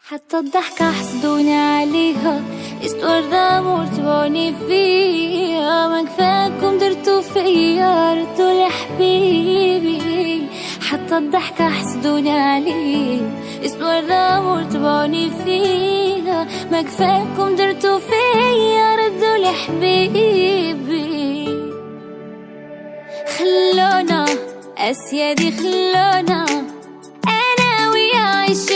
حتى الضحكة حسدوني عليها، وردة مرتبوني فيها. ما كفاكم درتو فيا ردوا لحبيبي. حتى الضحكة حسدوني عليه، وردة مرتبوني فيها. ما كفاكم درتو فيا ردوا لحبيبي. خلونا أسيادي، خلونا أنا ويا عيش